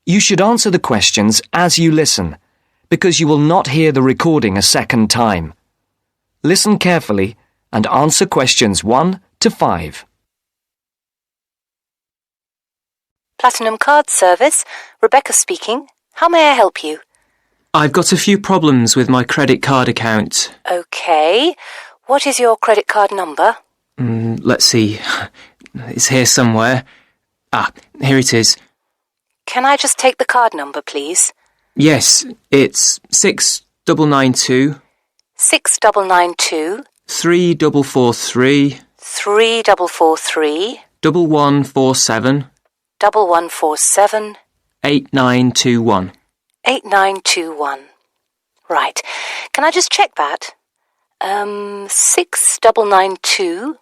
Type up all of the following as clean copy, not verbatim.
You should answer the questions as you listen, because you will not hear the recording a second time. Listen carefully and answer questions 1 to 5. Platinum Card Service, Rebecca speaking. How may I help you? I've got a few problems with my credit card account. Okay. What is your credit card number? Let's see. It's here somewhere. Here it is. Can I just take the card number, please? Yes, it's 6992 6992 3443 3443 1147 1147 8921. 8921. Right. Can I just check that? 6992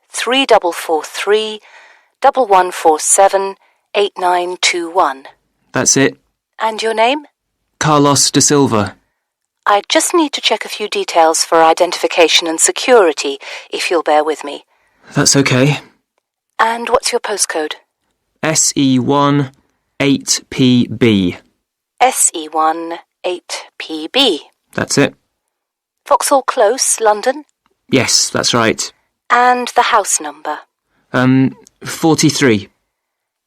3443 1147 8921. That's it. And your name? Carlos de Silva. I just need to check a few details for identification and security, if you'll bear with me. That's okay. And what's your postcode? SE1 8PB. SE1 8PB. That's it. Vauxhall Close, London? Yes, that's right. And the house number? 43.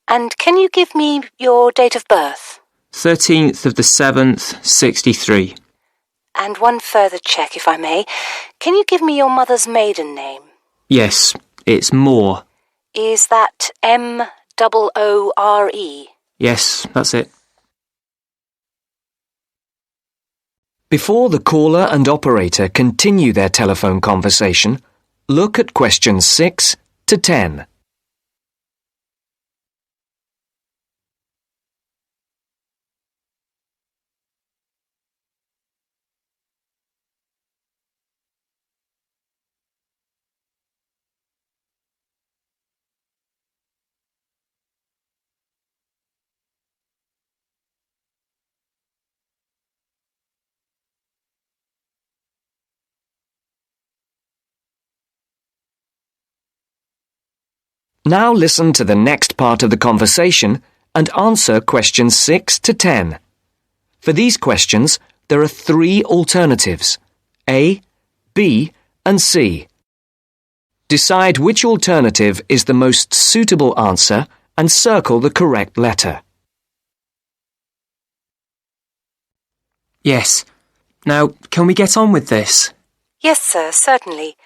And can you give me your date of birth? 13th of the 7th, 63. And one further check, if I may. Can you give me your mother's maiden name? Yes, it's Moore. Is that M-O-O-R-E? Yes, that's it. Before the caller and operator continue their telephone conversation, look at questions 6 to 10. Now listen to the next part of the conversation and answer questions 6 to 10. For these questions, there are 3 alternatives: A, B, and C. Decide which alternative is the most suitable answer and circle the correct letter. Yes. Now, can we get on with this? Yes, sir, certainly.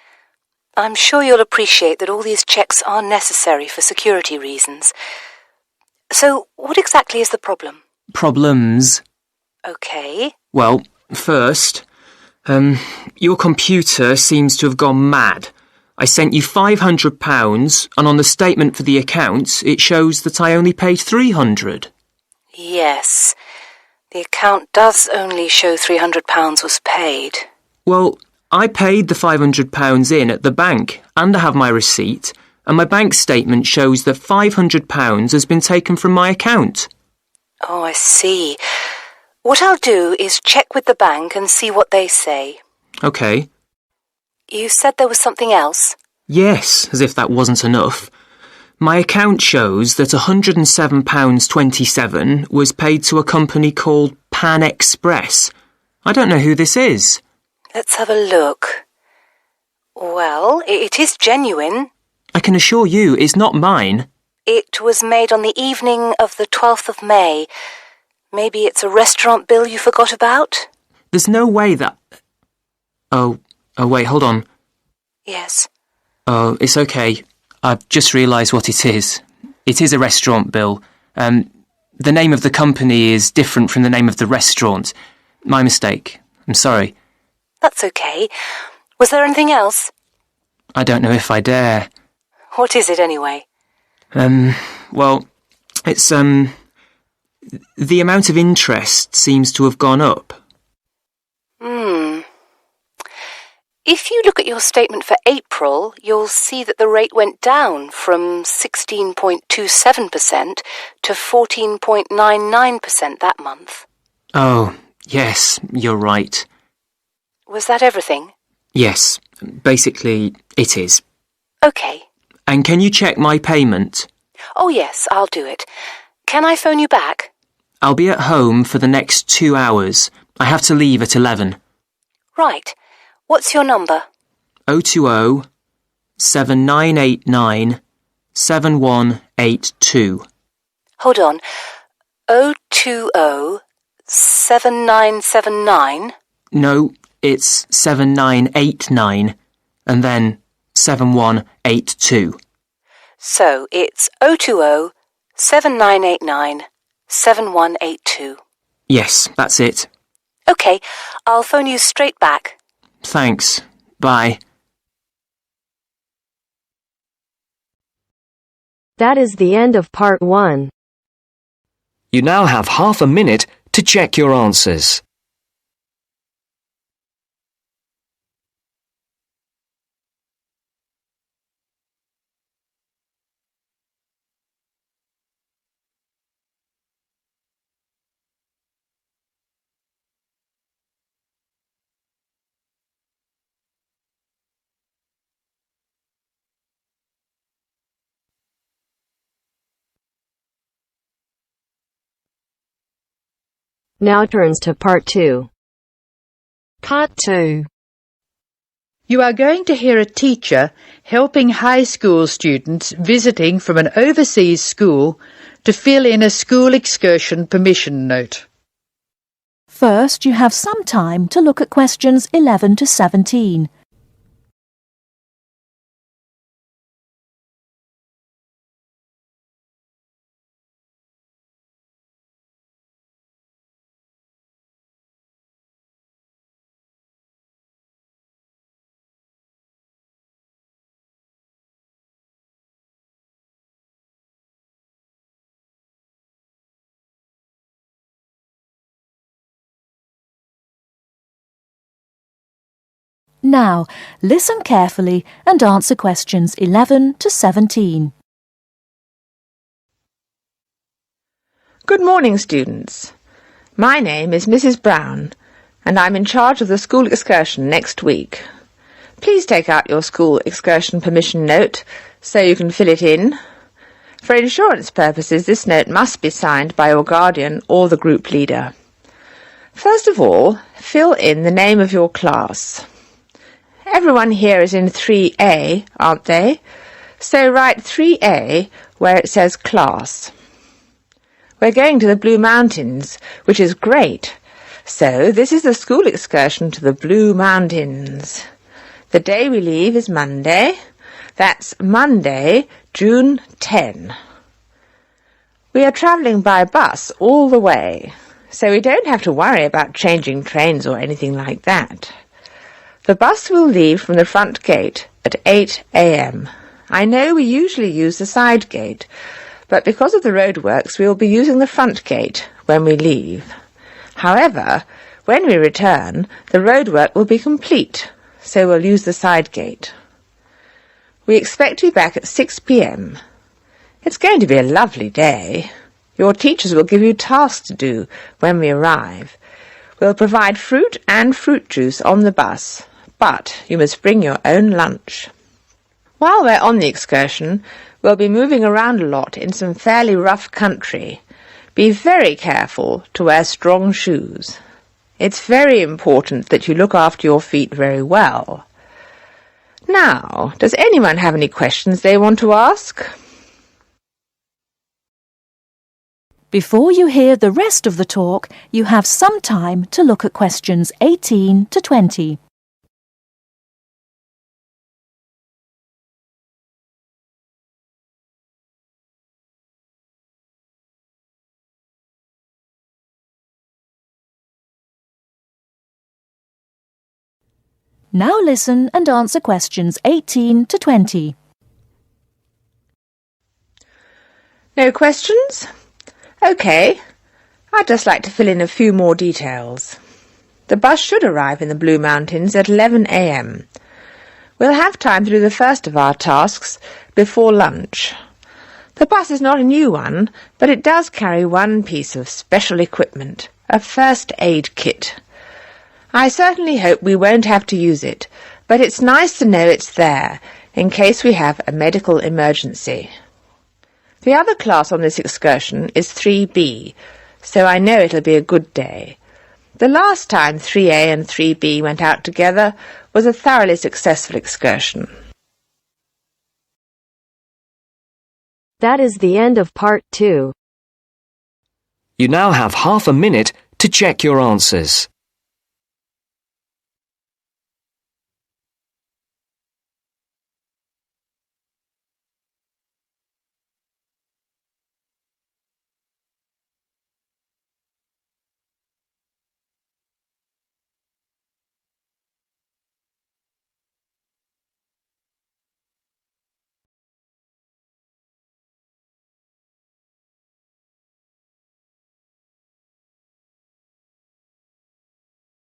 I'm sure you'll appreciate that all these checks are necessary for security reasons. So, what exactly is the problem? Problems? Okay. Well, first, your computer seems to have gone mad. I sent you £500 and on the statement for the account it shows that I only paid £300. Yes. The account does only show £300 was paid. Well, I paid the £500 in at the bank and I have my receipt, and my bank statement shows that £500 has been taken from my account. Oh, I see. What I'll do is check with the bank and see what they say. OK. You said there was something else? Yes, as if that wasn't enough. My account shows that £107.27 was paid to a company called Pan Express. I don't know who this is. Let's have a look. Well, it is genuine. I can assure you it's not mine. It was made on the evening of the 12th of May. Maybe it's a restaurant bill you forgot about? There's no way that... Oh, wait, hold on. Yes. Oh, it's okay. I've just realised what it is. It is a restaurant bill. The name of the company is different from the name of the restaurant. My mistake. I'm sorry. That's okay. Was there anything else? I don't know if I dare. What is it anyway? Well, it's, the amount of interest seems to have gone up. If you look at your statement for April, you'll see that the rate went down from 16.27% to 14.99% that month. Oh, yes, you're right. Was that everything? Yes, basically it is. OK. And can you check my payment? Oh, yes, I'll do it. Can I phone you back? I'll be at home for the next 2 hours. I have to leave at 11. Right. What's your number? 020 7989 7182. Hold on. 020 7979? No, it's 7989 and then 7182. So it's 020 7989 7182. Yes, that's it. OK, I'll phone you straight back. Thanks. Bye. That is the end of part 1. You now have half a minute to check your answers. Now turns to part 2. Part 2. You are going to hear a teacher helping high school students visiting from an overseas school to fill in a school excursion permission note. First, you have some time to look at questions 11 to 17. Now, listen carefully and answer questions 11 to 17. Good morning, students. My name is Mrs. Brown, and I'm in charge of the school excursion next week. Please take out your school excursion permission note so you can fill it in. For insurance purposes, this note must be signed by your guardian or the group leader. First of all, fill in the name of your class. Everyone here is in 3A, aren't they? So write 3A where it says class. We're going to the Blue Mountains, which is great. So this is the school excursion to the Blue Mountains. The day we leave is Monday. That's Monday, June 10. We are travelling by bus all the way, so we don't have to worry about changing trains or anything like that. The bus will leave from the front gate at 8 a.m. I know we usually use the side gate, but because of the roadworks we will be using the front gate when we leave. However, when we return, the roadwork will be complete, so we'll use the side gate. We expect to be back at 6 p.m. It's going to be a lovely day. Your teachers will give you tasks to do when we arrive. We'll provide fruit and fruit juice on the bus, but you must bring your own lunch. While we're on the excursion, we'll be moving around a lot in some fairly rough country. Be very careful to wear strong shoes. It's very important that you look after your feet very well. Now, does anyone have any questions they want to ask? Before you hear the rest of the talk, you have some time to look at questions 18 to 20. Now listen and answer questions 18 to 20. No questions? OK. I'd just like to fill in a few more details. The bus should arrive in the Blue Mountains at 11 a.m. We'll have time to do the first of our tasks before lunch. The bus is not a new one, but it does carry one piece of special equipment, a first aid kit. I certainly hope we won't have to use it, but it's nice to know it's there in case we have a medical emergency. The other class on this excursion is 3B, so I know it'll be a good day. The last time 3A and 3B went out together was a thoroughly successful excursion. That is the end of part 2. You now have half a minute to check your answers.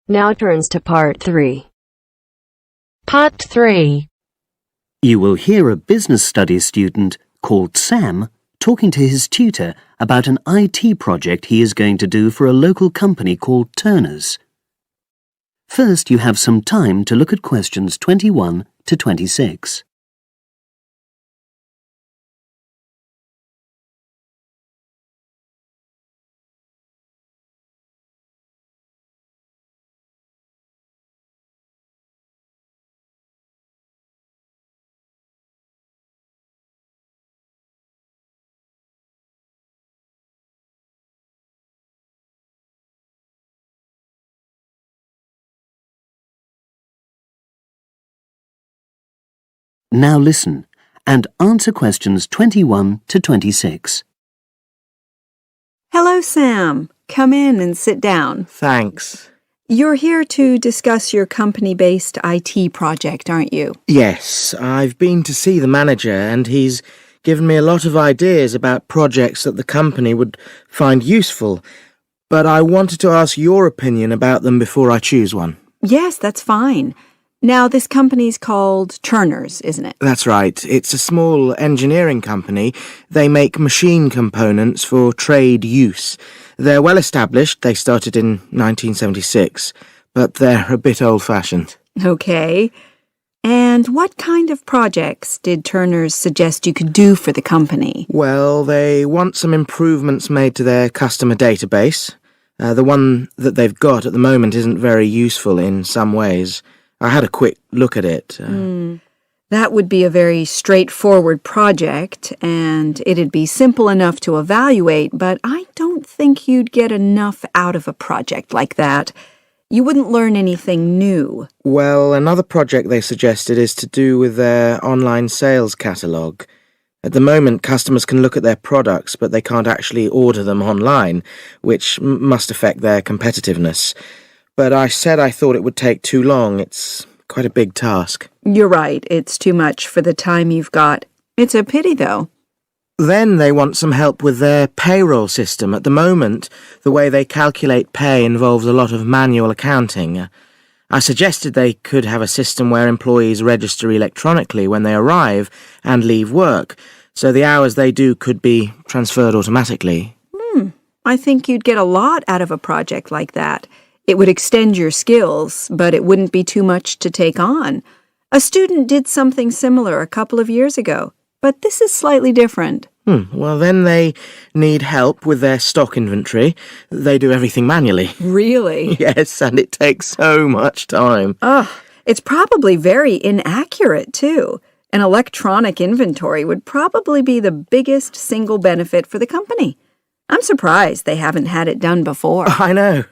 Now turns to part 3. Part 3. You will hear a business studies student called Sam talking to his tutor about an IT project he is going to do for a local company called Turner's. First, you have some time to look at questions 21 to 26. Now listen and answer questions 21 to 26. Hello, Sam. Come in and sit down. Thanks. You're here to discuss your company-based IT project, aren't you? Yes, I've been to see the manager and he's given me a lot of ideas about projects that the company would find useful, but I wanted to ask your opinion about them before I choose one. Yes, that's fine. Now, this company's called Turner's, isn't it? That's right. It's a small engineering company. They make machine components for trade use. They're well established. They started in 1976, but they're a bit old-fashioned. Okay. And what kind of projects did Turner's suggest you could do for the company? Well, they want some improvements made to their customer database. The one that they've got at the moment isn't very useful in some ways. I had a quick look at it. That would be a very straightforward project, and it'd be simple enough to evaluate, but I don't think you'd get enough out of a project like that. You wouldn't learn anything new. Well, another project they suggested is to do with their online sales catalogue. At the moment, customers can look at their products, but they can't actually order them online, which must affect their competitiveness. But I said I thought it would take too long. It's quite a big task. You're right. It's too much for the time you've got. It's a pity, though. Then they want some help with their payroll system. At the moment, the way they calculate pay involves a lot of manual accounting. I suggested they could have a system where employees register electronically when they arrive and leave work, so the hours they do could be transferred automatically. I think you'd get a lot out of a project like that. It would extend your skills, but it wouldn't be too much to take on. A student did something similar a couple of years ago, but this is slightly different. Well, then they need help with their stock inventory. They do everything manually. Really? Yes, and it takes so much time. It's probably very inaccurate, too. An electronic inventory would probably be the biggest single benefit for the company. I'm surprised they haven't had it done before. I know.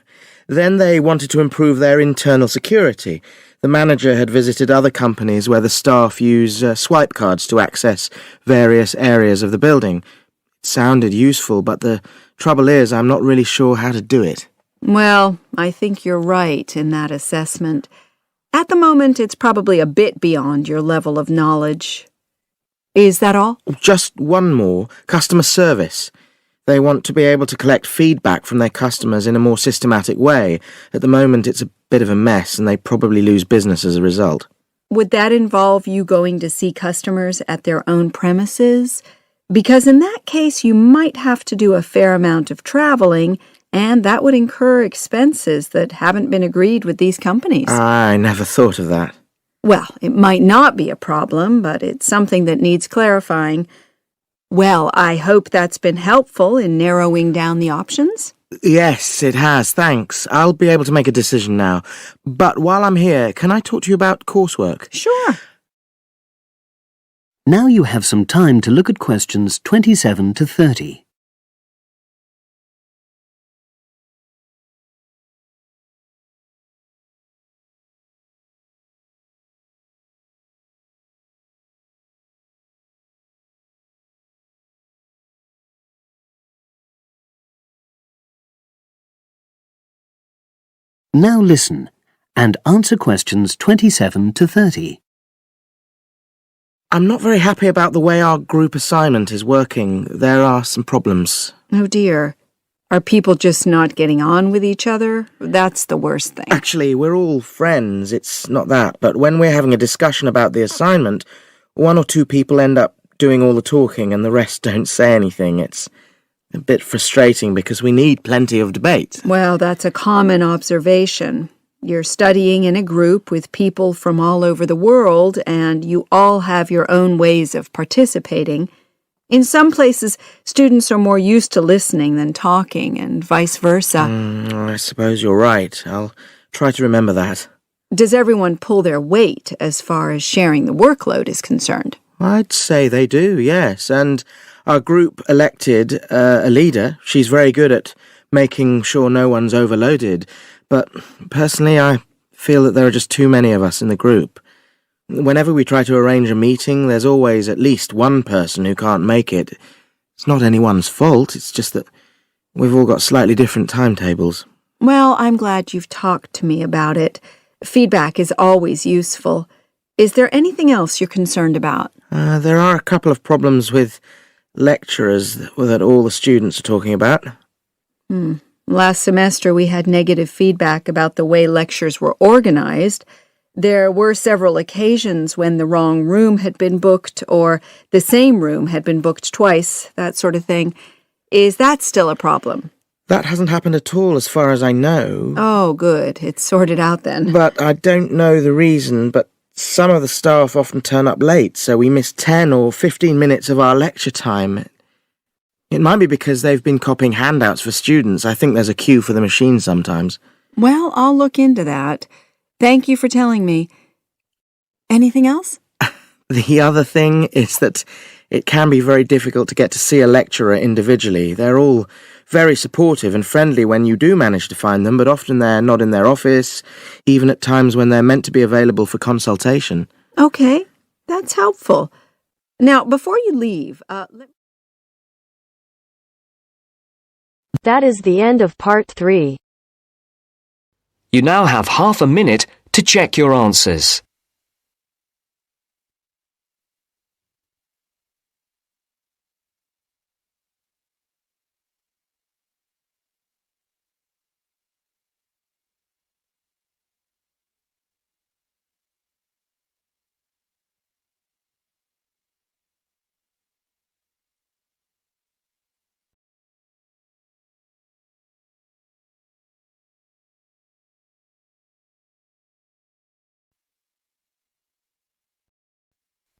Then they wanted to improve their internal security. The manager had visited other companies where the staff use swipe cards to access various areas of the building. It sounded useful, but the trouble is I'm not really sure how to do it. Well, I think you're right in that assessment. At the moment, it's probably a bit beyond your level of knowledge. Is that all? Just one more. Customer service. They want to be able to collect feedback from their customers in a more systematic way. At the moment, it's a bit of a mess, and they probably lose business as a result. Would that involve you going to see customers at their own premises? Because in that case, you might have to do a fair amount of traveling, and that would incur expenses that haven't been agreed with these companies. I never thought of that. Well, it might not be a problem, but it's something that needs clarifying. Well, I hope that's been helpful in narrowing down the options. Yes, it has, thanks. I'll be able to make a decision now. But while I'm here, can I talk to you about coursework? Sure. Now you have some time to look at questions 27 to 30. Now listen and answer questions 27 to 30. I'm not very happy about the way our group assignment is working. There are some problems. Oh dear. Are people just not getting on with each other? That's the worst thing. Actually, we're all friends, it's not that. But when we're having a discussion about the assignment, one or two people end up doing all the talking and the rest don't say anything. It's a bit frustrating because we need plenty of debate. Well, that's a common observation. You're studying in a group with people from all over the world, and you all have your own ways of participating. In some places, students are more used to listening than talking, and vice versa. I suppose you're right. I'll try to remember that. Does everyone pull their weight as far as sharing the workload is concerned? I'd say they do, yes. And our group elected a leader. She's very good at making sure no one's overloaded. But personally, I feel that there are just too many of us in the group. Whenever we try to arrange a meeting, there's always at least one person who can't make it. It's not anyone's fault, it's just that we've all got slightly different timetables. Well, I'm glad you've talked to me about it. Feedback is always useful. Is there anything else you're concerned about? There are a couple of problems with lecturers that all the students are talking about. Last semester we had negative feedback about the way lectures were organized. There were several occasions when the wrong room had been booked or the same room had been booked twice, that sort of thing. Is that still a problem? That hasn't happened at all as far as I know. Oh, good. It's sorted out then. But I don't know the reason, but some of the staff often turn up late, so we miss 10 or 15 minutes of our lecture time. It might be because they've been copying handouts for students. I think there's a queue for the machine sometimes. Well, I'll look into that. Thank you for telling me. Anything else? The other thing is that it can be very difficult to get to see a lecturer individually. They're all very supportive and friendly when you do manage to find them, but often they're not in their office, even at times when they're meant to be available for consultation. Okay, that's helpful. Now, before you leave, That is the end of part 3. You now have half a minute to check your answers.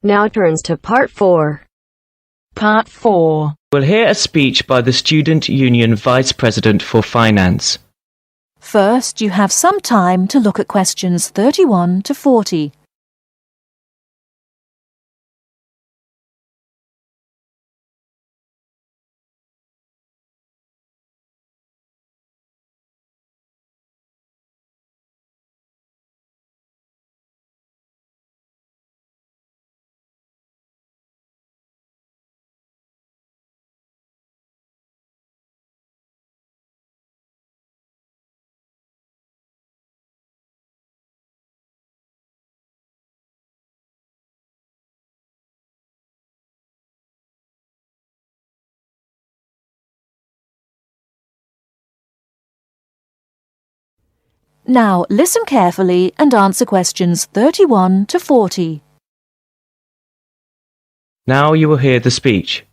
Now turns to part 4. Part 4. We'll hear a speech by the Student Union Vice President for Finance. First, you have some time to look at questions 31 to 40. Now listen carefully and answer questions 31 to 40. Now you will hear the speech.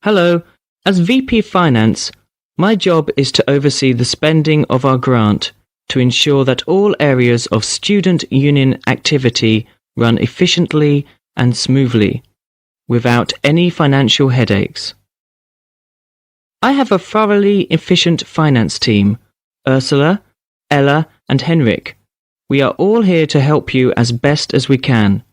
Hello, as VP of Finance, my job is to oversee the spending of our grant to ensure that all areas of student union activity run efficiently and smoothly, without any financial headaches. I have a thoroughly efficient finance team. Ursula, Ella, and Henrik. We are all here to help you as best as we can.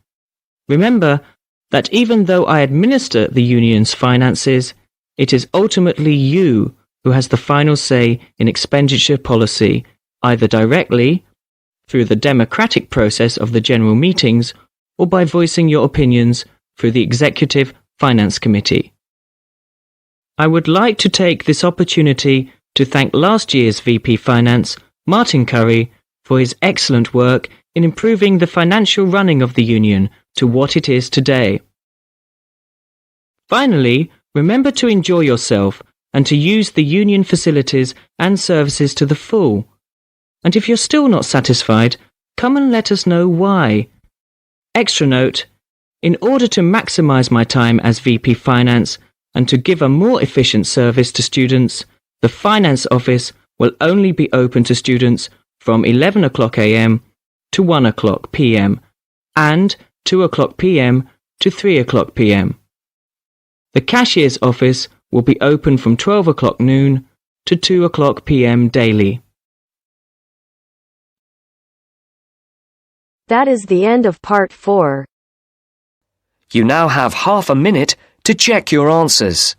Remember that even though I administer the union's finances, it is ultimately you who has the final say in expenditure policy, either directly, through the democratic process of the general meetings, or by voicing your opinions through the Executive Finance Committee. I would like to take this opportunity to thank last year's VP Finance, Martin Curry, for his excellent work in improving the financial running of the union to what it is today. Finally, remember to enjoy yourself and to use the union facilities and services to the full. And if you're still not satisfied, come and let us know why. Extra note, in order to maximise my time as VP Finance and to give a more efficient service to students, the Finance Office will only be open to students from 11 o'clock a.m. to 1 o'clock p.m. and 2 o'clock p.m. to 3 o'clock p.m. The Cashier's Office will be open from 12 o'clock noon to 2 o'clock p.m. daily. That is the end of part 4. You now have half a minute to check your answers.